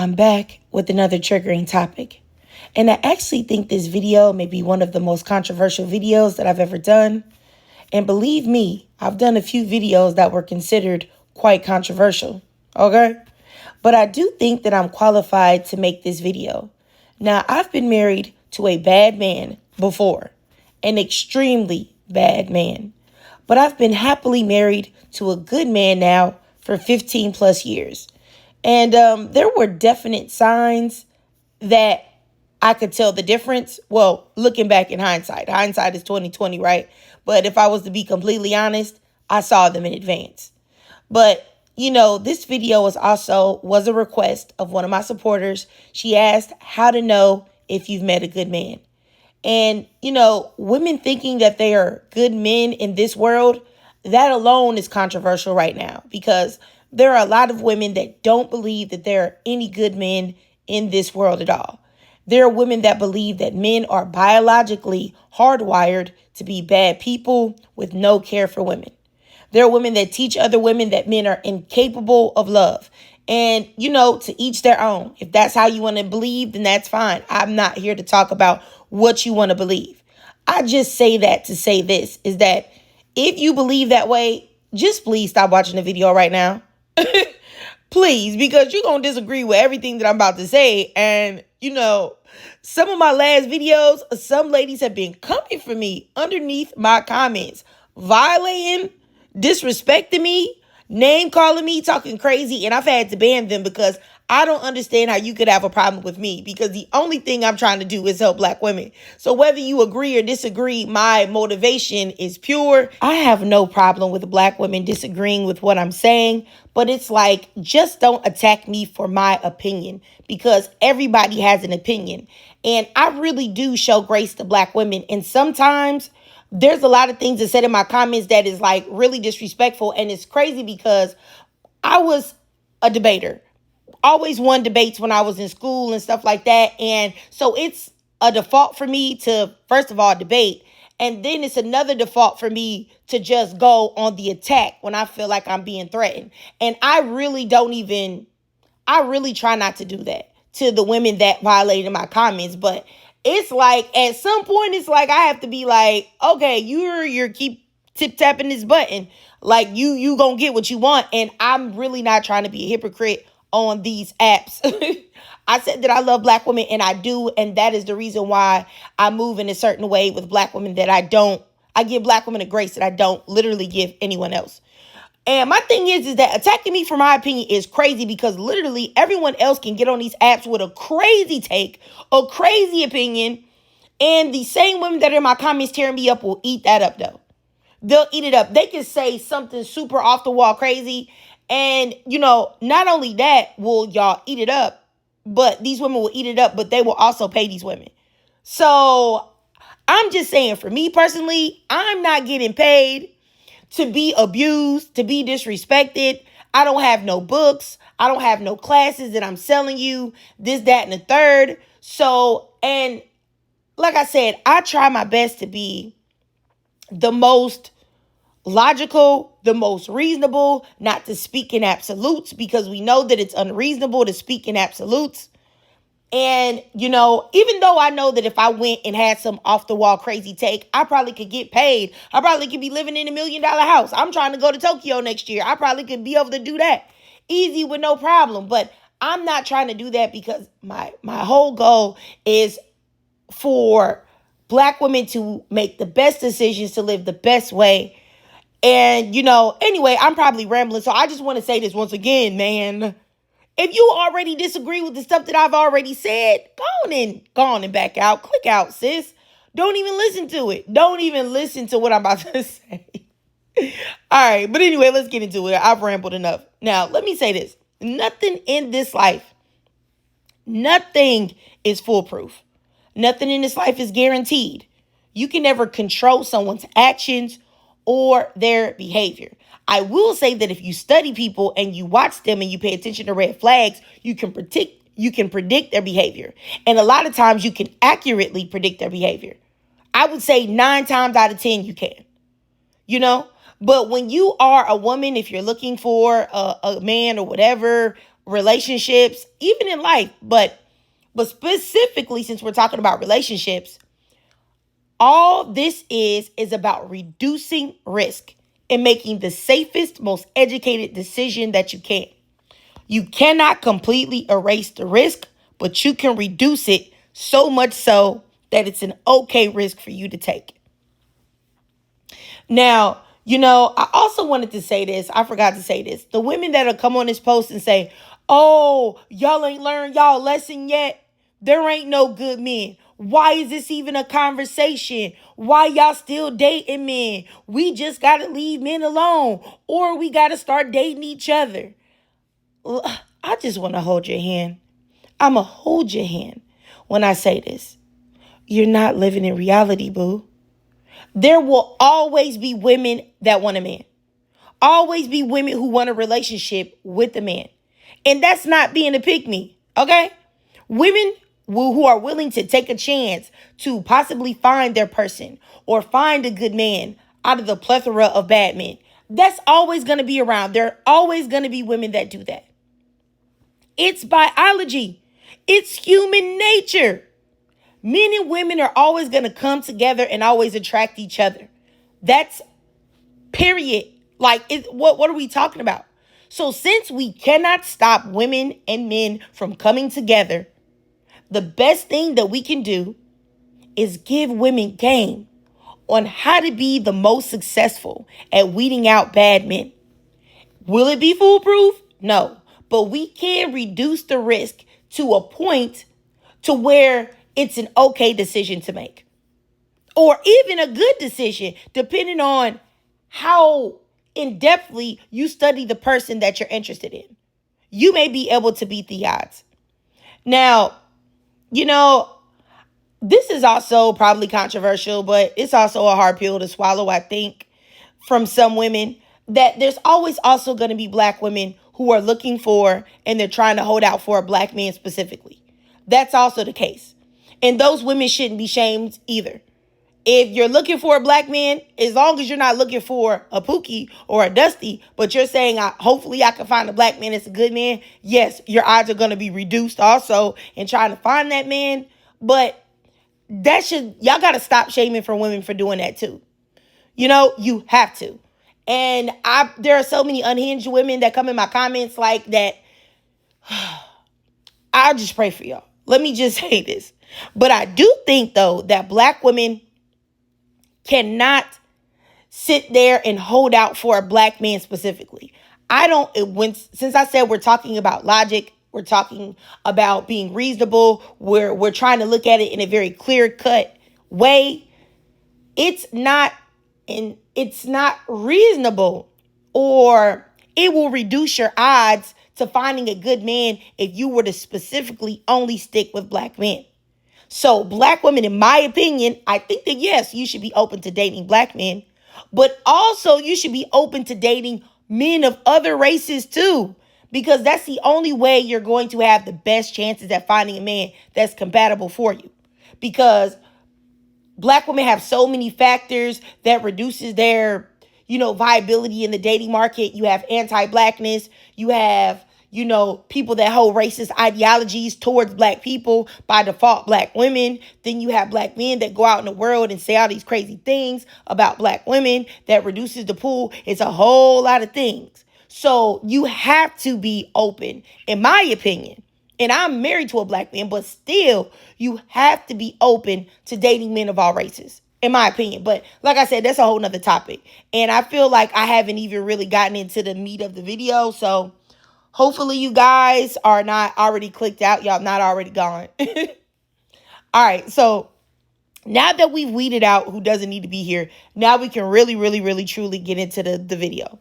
I'm back with another triggering topic. And I actually think this video may be one of the most controversial videos that I've ever done. And believe me, I've done a few videos that were considered quite controversial, okay? But I do think that I'm qualified to make this video. Now, I've been married to a bad man before, an extremely bad man. But I've been happily married to a good man now for 15 plus years. And there were definite signs that I could tell the difference. Well, looking back in hindsight is 2020, right? But if I was to be completely honest, I saw them in advance. But, this video was a request of one of my supporters. She asked how to know if you've met a good man. And, women thinking that they are good men in this world, that alone is controversial right now because there are a lot of women that don't believe that there are any good men in this world at all. There are women that believe that men are biologically hardwired to be bad people with no care for women. There are women that teach other women that men are incapable of love. And, to each their own. If that's how you want to believe, then that's fine. I'm not here to talk about what you want to believe. I just say that to say this, is that if you believe that way, just please stop watching the video right now. Please, because you're going to disagree with everything that I'm about to say. And, some of my last videos, some ladies have been coming for me underneath my comments, violating, disrespecting me, name calling me, talking crazy. And I've had to ban them because I don't understand how you could have a problem with me, because the only thing I'm trying to do is help Black women. So whether you agree or disagree, my motivation is pure. I have no problem with Black women disagreeing with what I'm saying, but it's like, just don't attack me for my opinion, because everybody has an opinion. And I really do show grace to Black women. And sometimes there's a lot of things that said in my comments that is like really disrespectful. And it's crazy because I was a debater. Always won debates when I was in school and stuff like that. And so it's a default for me to, first of all, debate. And then it's another default for me to just go on the attack when I feel like I'm being threatened. And I really try not to do that to the women that violated my comments. But it's like, at some point, it's like, I have to be like, okay, you're keep tip tapping this button. Like you gonna get what you want. And I'm really not trying to be a hypocrite on these apps. I said that I love Black women, and I do. And that is the reason why I move in a certain way with Black women that I give Black women a grace that I don't literally give anyone else. And my thing is that attacking me for my opinion is crazy, because literally everyone else can get on these apps with a crazy take, a crazy opinion. And the same women that are in my comments tearing me up will eat that up though. They'll eat it up. They can say something super off the wall crazy. And, not only that will y'all eat it up, but these women will eat it up, but they will also pay these women. So I'm just saying, for me personally, I'm not getting paid to be abused, to be disrespected. I don't have no books. I don't have no classes that I'm selling you, this, that, and the third. So, and like I said, I try my best to be the most logical, the most reasonable, not to speak in absolutes, because we know that it's unreasonable to speak in absolutes. And, even though I know that if I went and had some off the wall crazy take, I probably could get paid. I probably could be living in $1 million house. I'm trying to go to Tokyo next year. I probably could be able to do that easy with no problem. But I'm not trying to do that, because my whole goal is for Black women to make the best decisions, to live the best way. And, anyway, I'm probably rambling. So I just want to say this once again, man. If you already disagree with the stuff that I've already said, go on and back out. Click out, sis. Don't even listen to it. Don't even listen to what I'm about to say. All right. But anyway, let's get into it. I've rambled enough. Now, let me say this. Nothing in this life, nothing is foolproof. Nothing in this life is guaranteed. You can never control someone's actions or their behavior. I will say that if you study people and you watch them and you pay attention to red flags, you can predict their behavior. And a lot of times you can accurately predict their behavior. I would say 9 times out of 10 you can. But when you are a woman, if you're looking for a man or whatever, relationships, even in life, but specifically since we're talking about relationships, all this is about reducing risk and making the safest, most educated decision that you can. You cannot completely erase the risk, but you can reduce it so much so that it's an okay risk for you to take. Now, I also wanted to say this. I forgot to say this. The women that'll come on this post and say, oh, y'all ain't learned y'all lesson yet. There ain't no good men. Why is this even a conversation? Why y'all still dating men? We just got to leave men alone, or we got to start dating each other. I just want to hold your hand. I'm going to hold your hand when I say this. You're not living in reality, boo. There will always be women that want a man. Always be women who want a relationship with a man. And that's not being a pick-me, okay? Women who are willing to take a chance to possibly find their person or find a good man out of the plethora of bad men. That's always going to be around. There are always going to be women that do that. It's biology. It's human nature. Men and women are always going to come together and always attract each other. That's period. Like, what are we talking about? So since we cannot stop women and men from coming together, the best thing that we can do is give women game on how to be the most successful at weeding out bad men. Will it be foolproof? No. But we can reduce the risk to a point to where it's an okay decision to make. Or even a good decision, depending on how in-depthly you study the person that you're interested in. You may be able to beat the odds. Now, this is also probably controversial, but it's also a hard pill to swallow, I think, from some women, that there's always also going to be black women who are looking for and they're trying to hold out for a black man specifically. That's also the case. And those women shouldn't be shamed either. If you're looking for a black man, as long as you're not looking for a Pookie or a Dusty, but you're saying, hopefully I can find a black man that's a good man, yes, your odds are going to be reduced also in trying to find that man. But y'all got to stop shaming for women for doing that too. You have to. And there are so many unhinged women that come in my comments like that. I'll just pray for y'all. Let me just say this. But I do think, though, that black women cannot sit there and hold out for a black man specifically. Since I said we're talking about logic, we're talking about being reasonable, we're trying to look at it in a very clear-cut way. It's not reasonable, or it will reduce your odds to finding a good man if you were to specifically only stick with black men. So black women, in my opinion, I think that yes, you should be open to dating black men, but also you should be open to dating men of other races too, because that's the only way you're going to have the best chances at finding a man that's compatible for you. Because black women have so many factors that reduces their, viability in the dating market. You have anti-blackness. You have, people that hold racist ideologies towards black people, by default, black women. Then you have black men that go out in the world and say all these crazy things about black women that reduces the pool. It's a whole lot of things. So you have to be open, in my opinion. And I'm married to a black man, but still, you have to be open to dating men of all races, in my opinion. But like I said, that's a whole nother topic. And I feel like I haven't even really gotten into the meat of the video. So hopefully you guys are not already clicked out. Y'all not already gone. All right. So now that we've weeded out who doesn't need to be here, now we can really, really, really, truly get into the video.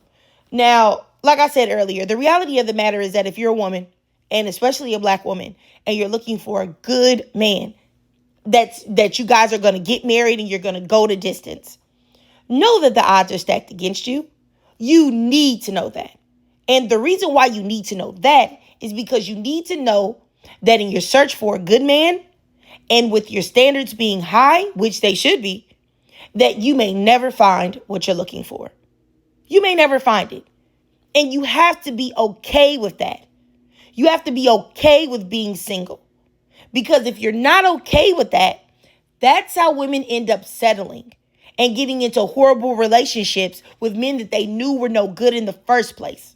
Now, like I said earlier, the reality of the matter is that if you're a woman, and especially a black woman, and you're looking for a good man, that you guys are going to get married and you're going to go the distance, know that the odds are stacked against you. You need to know that. And the reason why you need to know that is because you need to know that in your search for a good man, and with your standards being high, which they should be, that you may never find what you're looking for. You may never find it. And you have to be okay with that. You have to be okay with being single. Because if you're not okay with that, that's how women end up settling and getting into horrible relationships with men that they knew were no good in the first place.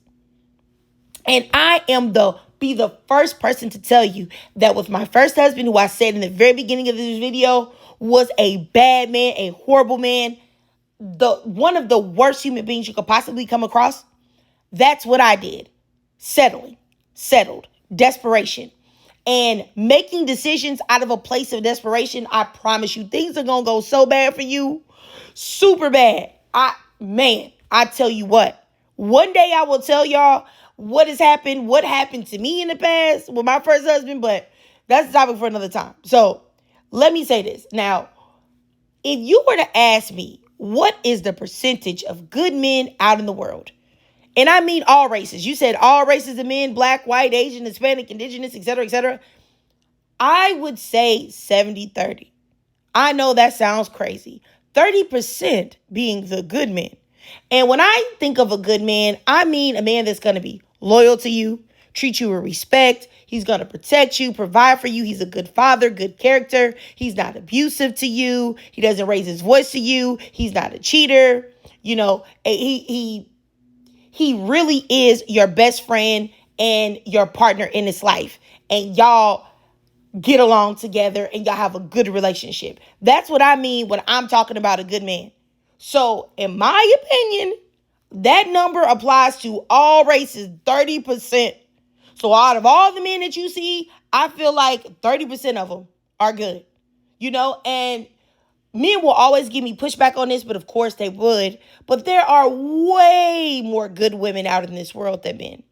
And I am the first person to tell you that with my first husband, who I said in the very beginning of this video was a bad man, a horrible man, one of the worst human beings you could possibly come across. That's what I did. Settled, desperation, and making decisions out of a place of desperation. I promise you, things are going to go so bad for you. Super bad. I tell you what, one day I will tell y'all what happened to me in the past with my first husband, but that's the topic for another time. So let me say this. Now, if you were to ask me, what is the percentage of good men out in the world? And I mean all races. You said all races of men, black, white, Asian, Hispanic, indigenous, etc., etc. I would say 70-30. I know that sounds crazy. 30% being the good men. And when I think of a good man, I mean a man that's going to be loyal to you, treat you with respect. He's going to protect you, provide for you. He's a good father, good character. He's not abusive to you. He doesn't raise his voice to you. He's not a cheater. You know, he really is your best friend and your partner in this life. And y'all get along together and y'all have a good relationship. That's what I mean when I'm talking about a good man. So in my opinion, that number applies to all races, 30%. So out of all the men that you see, I feel like 30% of them are good, you know, and men will always give me pushback on this, but of course they would. But there are way more good women out in this world than men.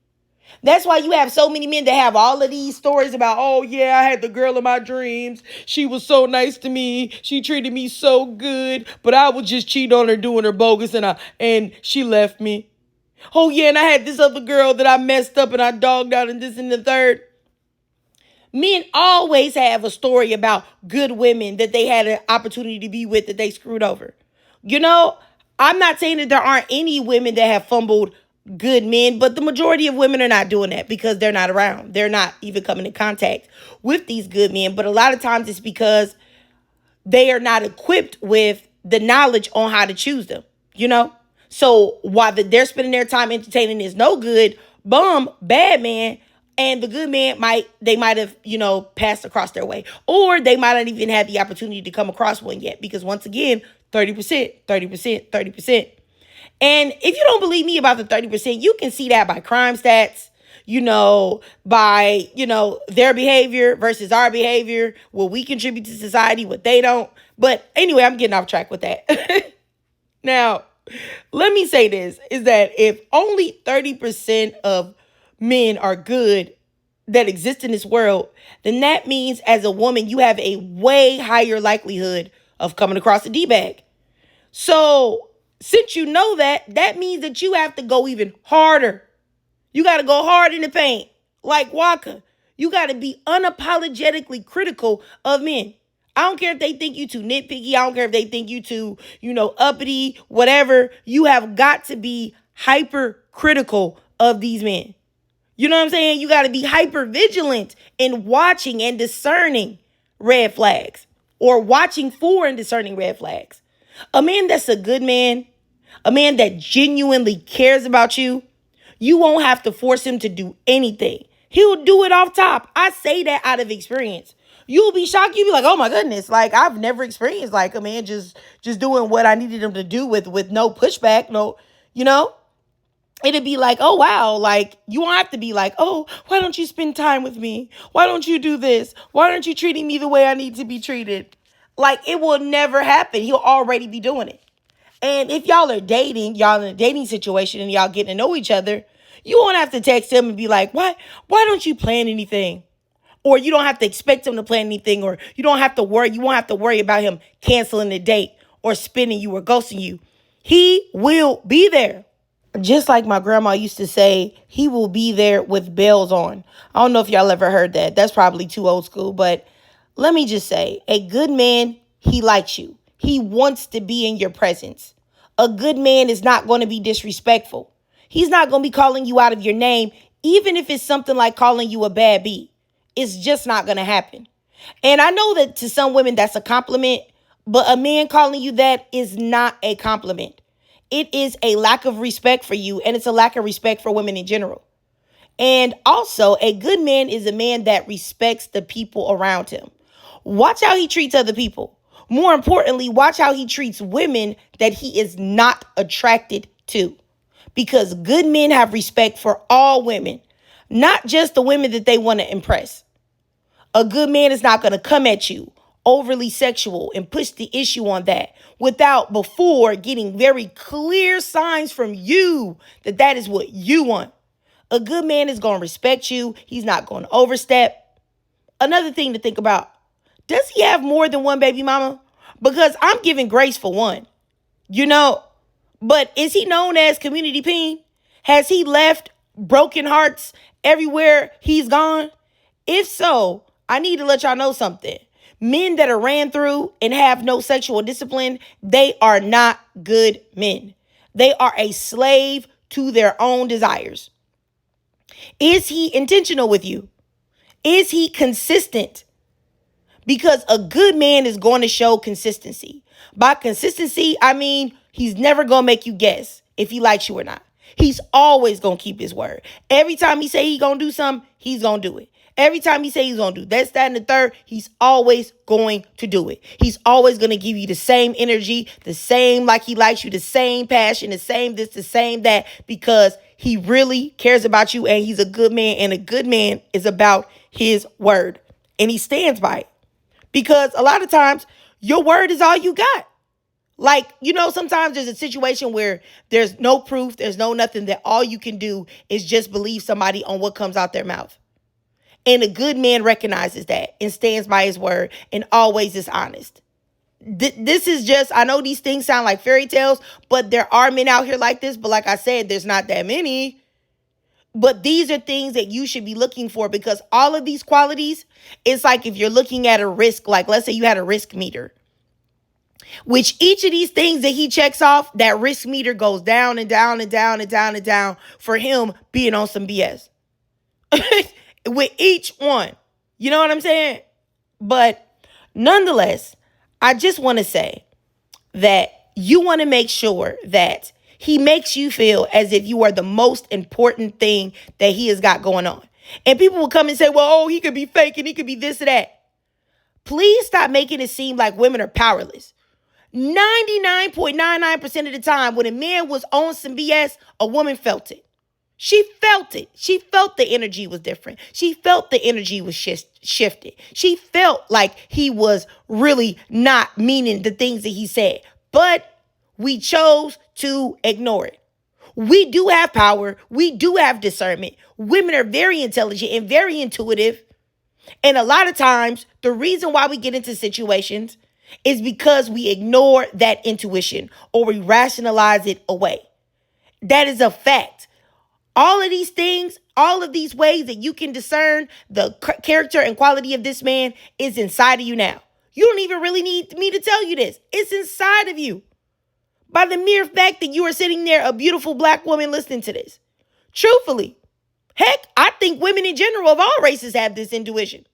That's why you have so many men that have all of these stories about, oh yeah, I had the girl of my dreams. She was so nice to me. She treated me so good, but I would just cheat on her doing her bogus and she left me. Oh yeah, and I had this other girl that I messed up and I dogged out and this and the third. Men always have a story about good women that they had an opportunity to be with that they screwed over. You know, I'm not saying that there aren't any women that have fumbled good men, but the majority of women are not doing that because they're not around. They're not even coming in contact with these good men. But a lot of times it's because they are not equipped with the knowledge on how to choose them, you know? So while they're spending their time entertaining this no good, bum, bad man, and the good man might have, you know, passed across their way. Or they might not even have the opportunity to come across one yet. Because once again, 30%, 30%, 30%. And if you don't believe me about the 30%, you can see that by crime stats, you know, by, you know, their behavior versus our behavior, what we contribute to society, what they don't. But anyway, I'm getting off track with that. Now, let me say this, is that if only 30% of men are good that exist in this world, then that means as a woman, you have a way higher likelihood of coming across a D-bag. So since you know that, that means that you have to go even harder. You got to go hard in the paint, like Waka. You got to be unapologetically critical of men. I don't care if they think you too nitpicky. I don't care if they think you too, you know, uppity, whatever. You have got to be hyper critical of these men. You know what I'm saying? You got to be hyper vigilant in watching and discerning red flags, or watching for and discerning red flags. A man that's a good man, a man that genuinely cares about you, you won't have to force him to do anything. He'll do it off top. I say that out of experience. You'll be shocked. You'll be like, oh my goodness, like I've never experienced like a man just doing what I needed him to do with no pushback, no, you know? It'd be like, oh, wow, like you won't have to be like, oh, why don't you spend time with me? Why don't you do this? Why aren't you treating me the way I need to be treated? Like it will never happen. He'll already be doing it. And if y'all are dating, y'all in a dating situation and y'all getting to know each other, you won't have to text him and be like, why don't you plan anything? Or you don't have to expect him to plan anything, or you don't have to worry. You won't have to worry about him canceling the date or spinning you or ghosting you. He will be there. Just like my grandma used to say, he will be there with bells on. I don't know if y'all ever heard that. That's probably too old school. But let me just say, a good man, he likes you. He wants to be in your presence. A good man is not going to be disrespectful. He's not going to be calling you out of your name Even if it's something like calling you a bad bee, it's just not going to happen. And I know that to some women that's a compliment, but a man calling you that is not a compliment. It is a lack of respect for you, and it's a lack of respect for women in general. And also, a good man is a man that respects the people around him. Watch how he treats other people. More importantly, watch how he treats women that he is not attracted to. Because good men have respect for all women, not just the women that they want to impress. A good man is not going to come at you overly sexual and push the issue on that without before getting very clear signs from you that that is what you want. A good man is going to respect you. He's not going to overstep. Another thing to think about, does he have more than one baby mama? Because I'm giving grace for one, but is he known as Community Peen? Has he left broken hearts everywhere he's gone? If so, I need to let y'all know something. Men that are ran through and have no sexual discipline, they are not good men. They are a slave to their own desires. Is he intentional with you? Is he consistent? Because a good man is going to show consistency. By consistency, I mean he's never going to make you guess if he likes you or not. He's always going to keep his word. Every time he say he's going to do something, he's going to do it. Every time he say he's going to do this, that, and the third, he's always going to do it. He's always going to give you the same energy, the same like he likes you, the same passion, the same this, the same that, because he really cares about you and he's a good man, and a good man is about his word and he stands by it. Because a lot of times your word is all you got. Like, sometimes there's a situation where there's no proof, there's no nothing, that all you can do is just believe somebody on what comes out their mouth. And a good man recognizes that and stands by his word and always is honest. This is just, I know these things sound like fairy tales, but there are men out here like this. But like I said, there's not that many. But these are things that you should be looking for, because all of these qualities, it's like if you're looking at a risk, like let's say you had a risk meter, which each of these things that he checks off, that risk meter goes down and down and down and down and down for him being on some BS. With each one. You know what I'm saying? But nonetheless, I just want to say that you want to make sure that he makes you feel as if you are the most important thing that he has got going on. And people will come and say, well, he could be fake and he could be this or that. Please stop making it seem like women are powerless. 99.99% of the time when a man was on some BS, a woman felt it. She felt it. She felt the energy was different. She felt the energy was shifted. She felt like he was really not meaning the things that he said. But we chose to ignore it. We do have power. We do have discernment. Women are very intelligent and very intuitive. And a lot of times, the reason why we get into situations is because we ignore that intuition or we rationalize it away. That is a fact. All of these things, all of these ways that you can discern the character and quality of this man is inside of you now. You don't even really need me to tell you this. It's inside of you. By the mere fact that you are sitting there, a beautiful black woman listening to this. Truthfully, heck, I think women in general of all races have this intuition.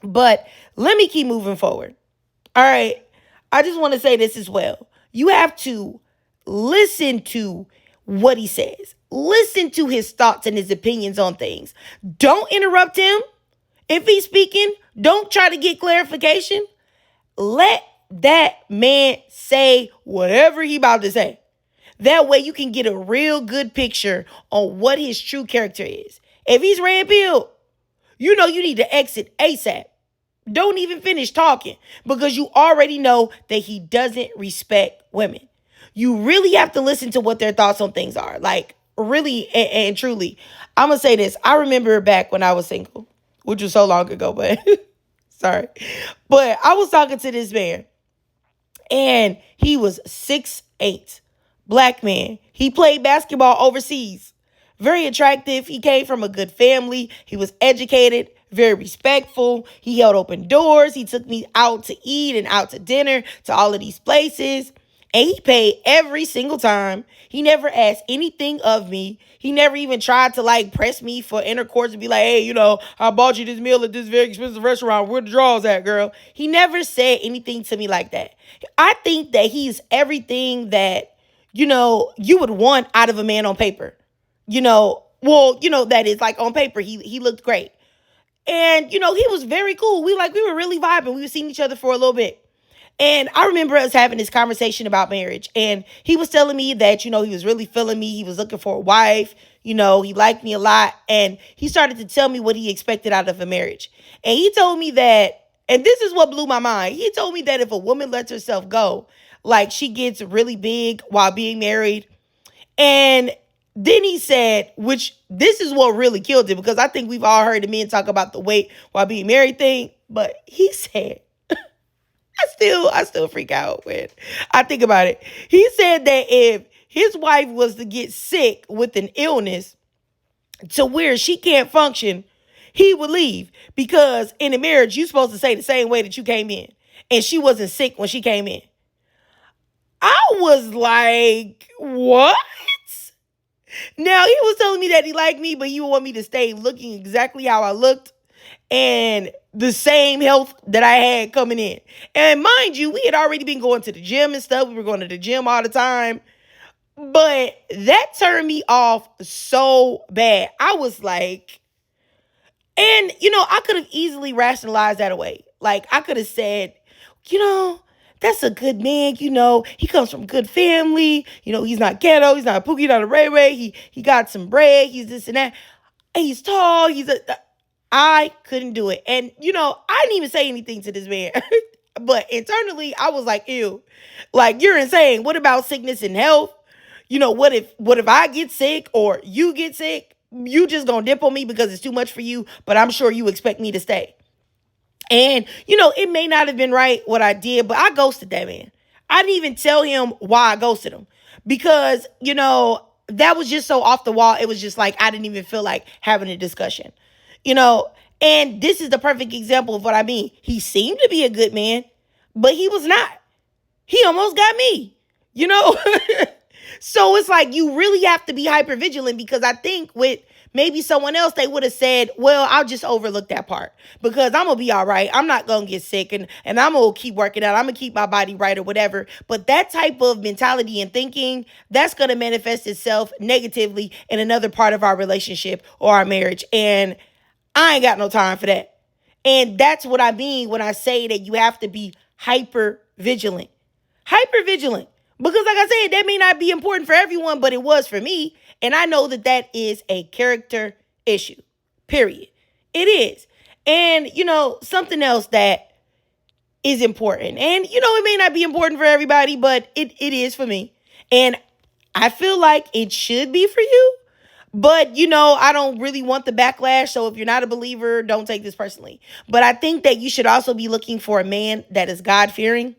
But let me keep moving forward. All right. I just want to say this as well. You have to listen to what he says. Listen to his thoughts and his opinions on things. Don't interrupt him. If he's speaking, don't try to get clarification. Let that man say whatever he about to say. That way you can get a real good picture on what his true character is. If he's red pilled, you need to exit ASAP. Don't even finish talking, because you already know that he doesn't respect women. You really have to listen to what their thoughts on things are. Like, really and truly, I'm going to say this. I remember back when I was single, which was so long ago, but sorry. But I was talking to this man, and he was 6'8", black man. He played basketball overseas. Very attractive. He came from a good family. He was educated, very respectful. He held open doors. He took me out to eat and out to dinner to all of these places. And he paid every single time. He never asked anything of me. He never even tried to like press me for intercourse and be like, hey, I bought you this meal at this very expensive restaurant. Where the drawers at, girl? He never said anything to me like that. I think that he's everything that, you would want out of a man on paper. That is like on paper, he looked great. And, he was very cool. We were really vibing. We were seeing each other for a little bit. And I remember us having this conversation about marriage. And he was telling me that, he was really feeling me. He was looking for a wife. He liked me a lot. And he started to tell me what he expected out of a marriage. And he told me that, and this is what blew my mind. He told me that if a woman lets herself go, like she gets really big while being married. And then he said, which this is what really killed it, because I think we've all heard the men talk about the wait while being married thing. But he said, I still freak out when I think about it. He said that if his wife was to get sick with an illness to where she can't function, he would leave, because in a marriage, you're supposed to say the same way that you came in. And she wasn't sick when she came in. I was like, what? Now, he was telling me that he liked me, but he would want me to stay looking exactly how I looked and the same health that I had coming in. And mind you, we had already been going to the gym and stuff. We were going to the gym all the time. But that turned me off so bad. I was like, and, I could have easily rationalized that away. Like, I could have said, that's a good man. He comes from a good family. He's not ghetto. He's not a Pookie, not a Ray Ray. He got some bread. He's this and that. He's tall. I couldn't do it. And, I didn't even say anything to this man. But internally, I was like, ew. Like, you're insane. What about sickness and health? What if I get sick or you get sick? You just gonna dip on me because it's too much for you, but I'm sure you expect me to stay. And, it may not have been right what I did, but I ghosted that man. I didn't even tell him why I ghosted him because, that was just so off the wall. It was just like, I didn't even feel like having a discussion, and this is the perfect example of what I mean. He seemed to be a good man, but he was not. He almost got me, So it's like, you really have to be hyper vigilant, because I think with maybe someone else, they would have said, well, I'll just overlook that part because I'm going to be all right. I'm not going to get sick and I'm going to keep working out. I'm going to keep my body right or whatever. But that type of mentality and thinking, that's going to manifest itself negatively in another part of our relationship or our marriage. And I ain't got no time for that. And that's what I mean when I say that you have to be hyper vigilant. Hyper vigilant. Because like I said, that may not be important for everyone, but it was for me. And I know that that is a character issue, period. It is. And, something else that is important. And, it may not be important for everybody, but it is for me. And I feel like it should be for you. But, I don't really want the backlash. So if you're not a believer, don't take this personally. But I think that you should also be looking for a man that is God-fearing.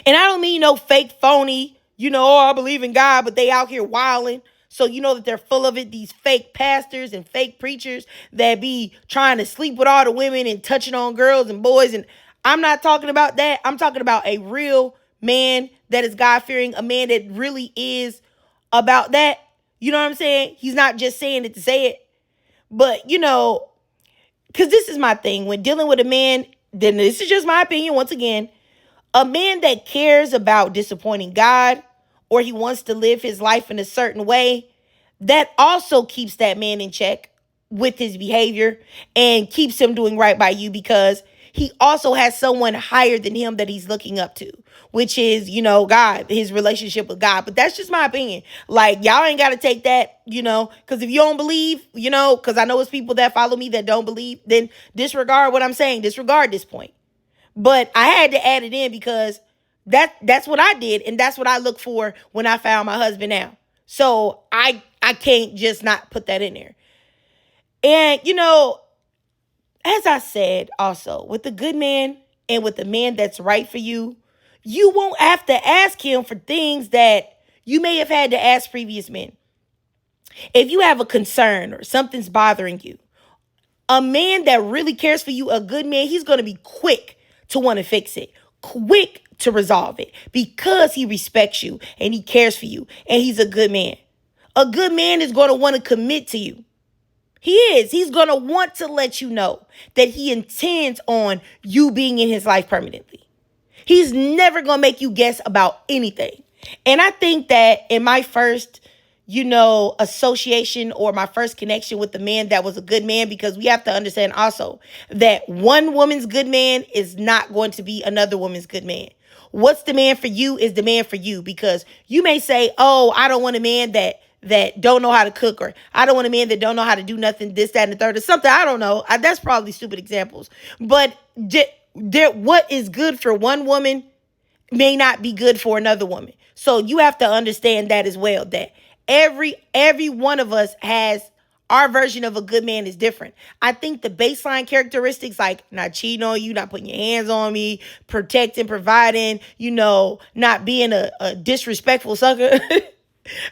And I don't mean no fake phony, I believe in God, but they out here wilding. So that they're full of it, these fake pastors and fake preachers that be trying to sleep with all the women and touching on girls and boys. And I'm not talking about that. I'm talking about a real man that is God-fearing, a man that really is about that. You know what I'm saying? He's not just saying it to say it. But, because this is my thing. When dealing with a man, then this is just my opinion once again. A man that cares about disappointing God, or he wants to live his life in a certain way, that also keeps that man in check with his behavior and keeps him doing right by you, because he also has someone higher than him that he's looking up to, which is, God, his relationship with God. But that's just my opinion. Like, y'all ain't got to take that, because if you don't believe, because I know it's people that follow me that don't believe, then disregard what I'm saying. Disregard this point. But I had to add it in because that's what I did. And that's what I look for when I found my husband now. So I can't just not put that in there. And, as I said, also with the good man and with the man that's right for you, you won't have to ask him for things that you may have had to ask previous men. If you have a concern or something's bothering you, a man that really cares for you, a good man, he's going to be quick to want to fix it, quick to resolve it because he respects you and he cares for you and he's a good man. A good man is going to want to commit to you. He is. He's going to want to let you know that he intends on you being in his life permanently. He's never going to make you guess about anything. And I think that in my first, association or my first connection with the man that was a good man, because we have to understand also that one woman's good man is not going to be another woman's good man. What's the man for you is the man for you, because you may say, oh, I don't want a man that don't know how to cook, or I don't want a man that don't know how to do nothing, this, that, and the third, or something. I don't know. That's probably stupid examples. But what is good for one woman may not be good for another woman. So you have to understand that as well, that every one of us has our version of a good man is different. I think the baseline characteristics, like not cheating on you, not putting your hands on me, protecting, providing, not being a disrespectful sucker,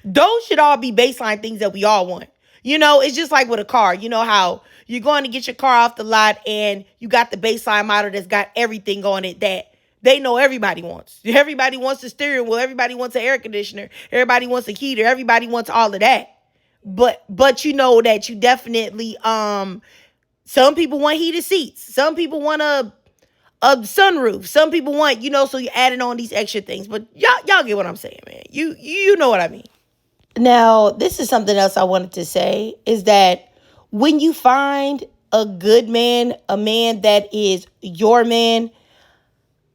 those should all be baseline things that we all want. It's just like with a car. You know how you're going to get your car off the lot and you got the baseline model that's got everything on it that they know everybody wants. Everybody wants the steering wheel. Everybody wants an air conditioner. Everybody wants a heater. Everybody wants all of that. But you know that you definitely, some people want heated seats. Some people want a sunroof. Some people want, so you're adding on these extra things. But y'all get what I'm saying, man. You know what I mean. Now, this is something else I wanted to say, is that when you find a good man, a man that is your man,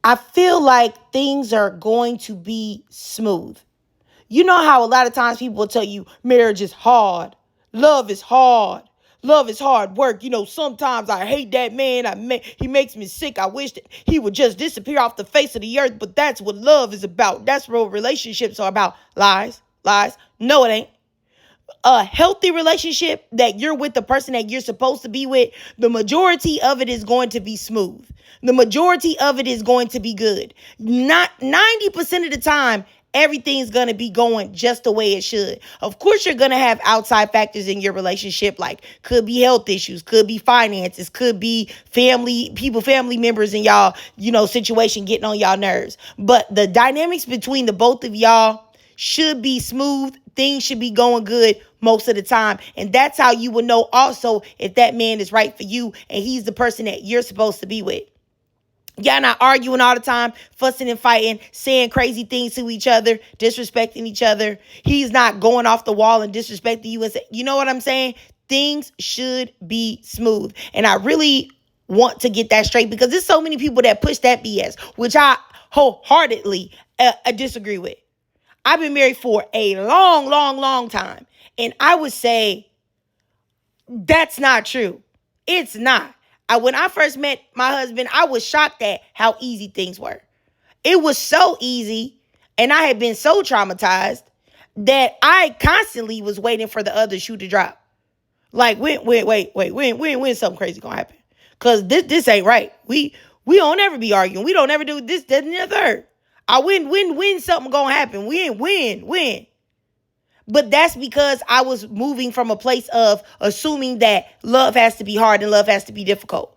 I feel like things are going to be smooth. You know how a lot of times people will tell you marriage is hard. Love is hard. Love is hard work. Sometimes I hate that man. He makes me sick. I wish that he would just disappear off the face of the earth. But that's what love is about. That's what relationships are about. Lies. No, it ain't. A healthy relationship that you're with the person that you're supposed to be with, the majority of it is going to be smooth. The majority of it is going to be good. Not 90% of the time, everything's going to be going just the way it should. Of course, you're going to have outside factors in your relationship, like could be health issues, could be finances, could be family members in y'all, situation getting on y'all nerves. But the dynamics between the both of y'all should be smooth. Things should be going good most of the time. And that's how you will know also if that man is right for you and he's the person that you're supposed to be with. Y'all not arguing all the time, fussing and fighting, saying crazy things to each other, disrespecting each other. He's not going off the wall and disrespecting you. You know what I'm saying? Things should be smooth. And I really want to get that straight, because there's so many people that push that BS, which I wholeheartedly disagree with. I've been married for a long, long, long time. And I would say that's not true. It's not. When I first met my husband, I was shocked at how easy things were. It was so easy, and I had been so traumatized that I constantly was waiting for the other shoe to drop. Like, when something crazy gonna happen? Because this ain't right. We don't ever be arguing. We don't ever do this, that, and the third. When something gonna happen? When? But that's because I was moving from a place of assuming that love has to be hard and love has to be difficult.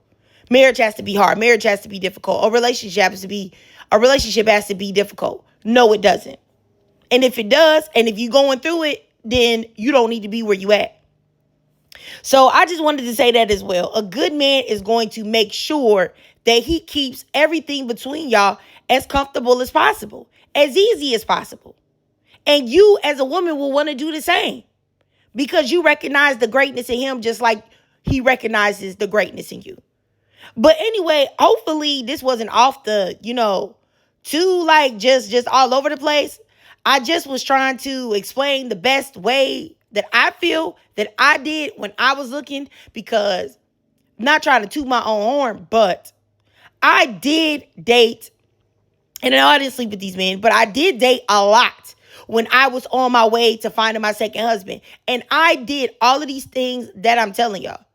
Marriage has to be hard. Marriage has to be difficult. A relationship has to be difficult. No, it doesn't. And if it does, and if you're going through it, then you don't need to be where you at. So I just wanted to say that as well. A good man is going to make sure that he keeps everything between y'all as comfortable as possible, as easy as possible. And you as a woman will want to do the same, because you recognize the greatness in him just like he recognizes the greatness in you. But anyway, hopefully this wasn't off the, too like just all over the place. I just was trying to explain the best way that I feel that I did when I was looking, because I'm not trying to toot my own horn, but I did date, and I didn't sleep with these men, but I did date a lot when I was on my way to finding my second husband. And I did all of these things that I'm telling y'all.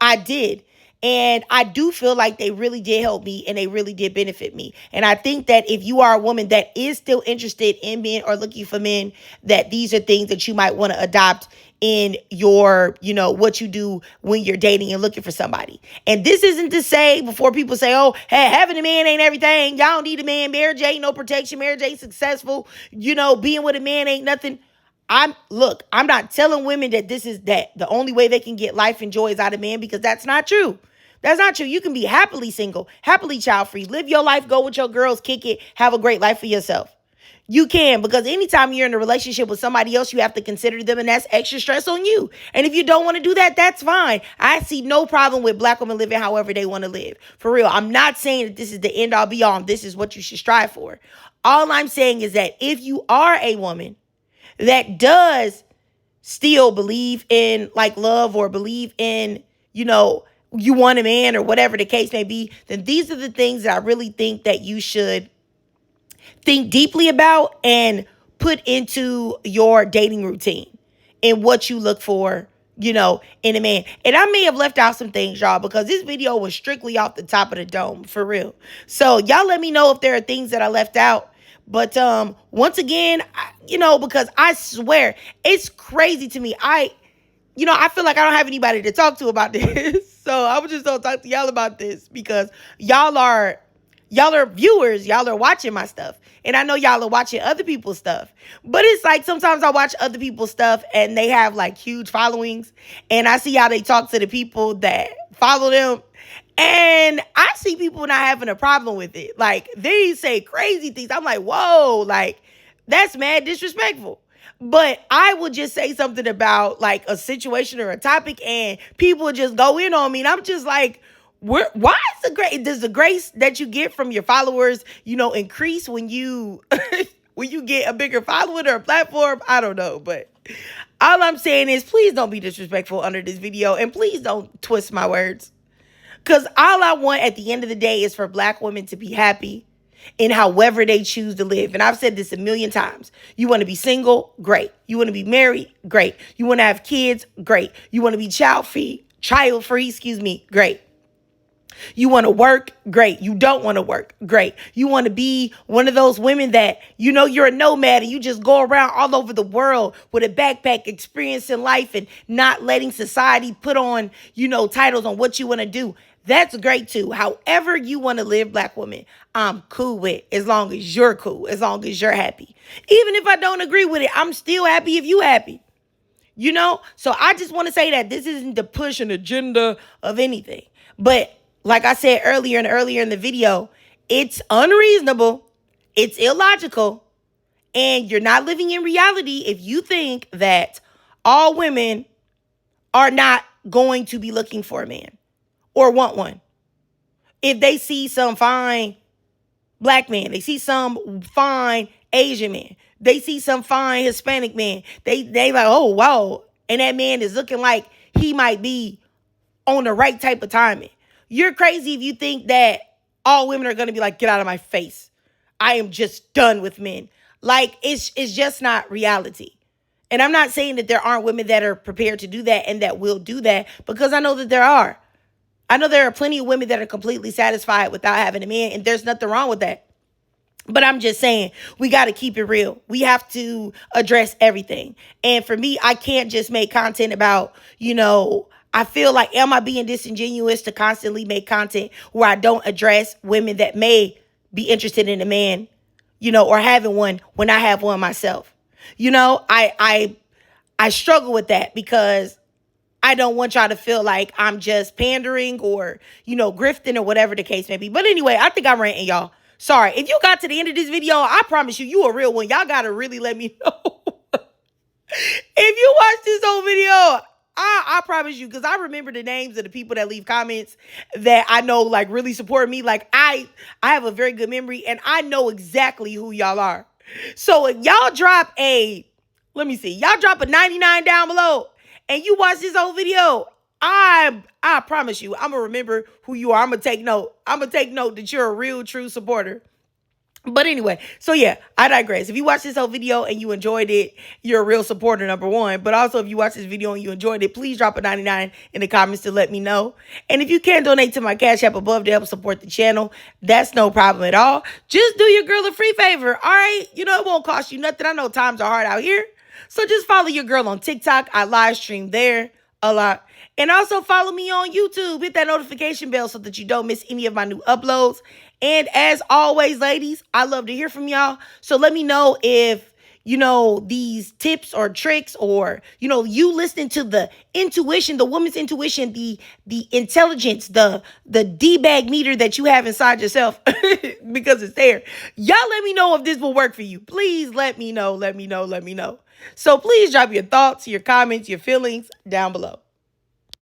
I did. And I do feel like they really did help me and they really did benefit me. And I think that if you are a woman that is still interested in men or looking for men, that these are things that you might want to adopt in your, what you do when you're dating and looking for somebody. And this isn't to say, before people say, oh, hey, having a man ain't everything. Y'all don't need a man. Marriage ain't no protection. Marriage ain't successful. Being with a man ain't nothing. I'm not telling women that the only way they can get life and joy is out of man, because that's not true. That's not true. You can be happily single, happily child-free, live your life, go with your girls, kick it, have a great life for yourself. You can, because anytime you're in a relationship with somebody else, you have to consider them, and that's extra stress on you. And if you don't want to do that, that's fine. I see no problem with Black women living however they want to live. For real. I'm not saying that this is the end all be all. This is what you should strive for. All I'm saying is that if you are a woman that does still believe in like love, or believe in, you want a man, or whatever the case may be, then these are the things that I really think that you should think deeply about and put into your dating routine and what you look for, in a man. And I may have left out some things, y'all, because this video was strictly off the top of the dome, for real. So y'all let me know if there are things that I left out. But once again, because I swear, it's crazy to me. I feel like I don't have anybody to talk to about this. So I was just going to talk to y'all about this, because y'all are viewers. Y'all are watching my stuff. And I know y'all are watching other people's stuff. But it's like sometimes I watch other people's stuff and they have like huge followings. And I see how they talk to the people that follow them. And I see people not having a problem with it. Like, they say crazy things. I'm like, whoa, like, that's mad disrespectful. But I will just say something about like a situation or a topic, and people will just go in on me. And I'm just like, why is does the grace that you get from your followers, increase when you when you get a bigger following or a platform? I don't know. But all I'm saying is, please don't be disrespectful under this video, and please don't twist my words. Because all I want at the end of the day is for Black women to be happy in however they choose to live. And I've said this a million times. You want to be single? Great. You want to be married? Great. You want to have kids? Great. You want to be child-free? Great. You want to work? Great. You don't want to work? Great. You want to be one of those women that, you're a nomad and you just go around all over the world with a backpack, experiencing life and not letting society put on, titles on what you want to do. That's great too. However you want to live, Black woman, I'm cool with, as long as you're cool, as long as you're happy. Even if I don't agree with it, I'm still happy if you happy. So I just want to say that this isn't to push an agenda of anything. But like I said earlier in the video, it's unreasonable, it's illogical, and you're not living in reality if you think that all women are not going to be looking for a man or want one. If they see some fine Black man, they see some fine Asian man, they see some fine Hispanic man, they like, oh, wow. And that man is looking like he might be on the right type of timing. You're crazy if you think that all women are going to be like, get out of my face. I am just done with men. Like, it's just not reality. And I'm not saying that there aren't women that are prepared to do that and that will do that, because I know that there are. I know there are plenty of women that are completely satisfied without having a man, and there's nothing wrong with that. But I'm just saying, we got to keep it real. We have to address everything. And for me, I can't just make content about, I feel like, am I being disingenuous to constantly make content where I don't address women that may be interested in a man, or having one when I have one myself? I struggle with that, because I don't want y'all to feel like I'm just pandering or, grifting or whatever the case may be. But anyway, I think I'm ranting, y'all. Sorry. If you got to the end of this video, I promise you a real one. Y'all got to really let me know. If you watch this whole video, I promise you, because I remember the names of the people that leave comments that I know like really support me. Like I have a very good memory, and I know exactly who y'all are. So if y'all drop y'all drop a 99 down below and you watch this whole video, I promise you, I'm going to remember who you are. I'm going to take note. I'm going to take note that you're a real, true supporter. But anyway, so yeah, I digress. If you watch this whole video and you enjoyed it, you're a real supporter, number one. But also, if you watch this video and you enjoyed it, please drop a 99 in the comments to let me know. And if you can donate to my Cash App above to help support the channel, that's no problem at all. Just do your girl a free favor, all right? It won't cost you nothing. I know times are hard out here. So just follow your girl on TikTok. I live stream there a lot. And also follow me on YouTube. Hit that notification bell so that you don't miss any of my new uploads. And as always, ladies, I love to hear from y'all. So let me know if, these tips or tricks, or, you listening to the intuition, the woman's intuition, the intelligence, the D-bag meter that you have inside yourself because it's there. Y'all let me know if this will work for you. Please let me know. So please drop your thoughts, your comments, your feelings down below.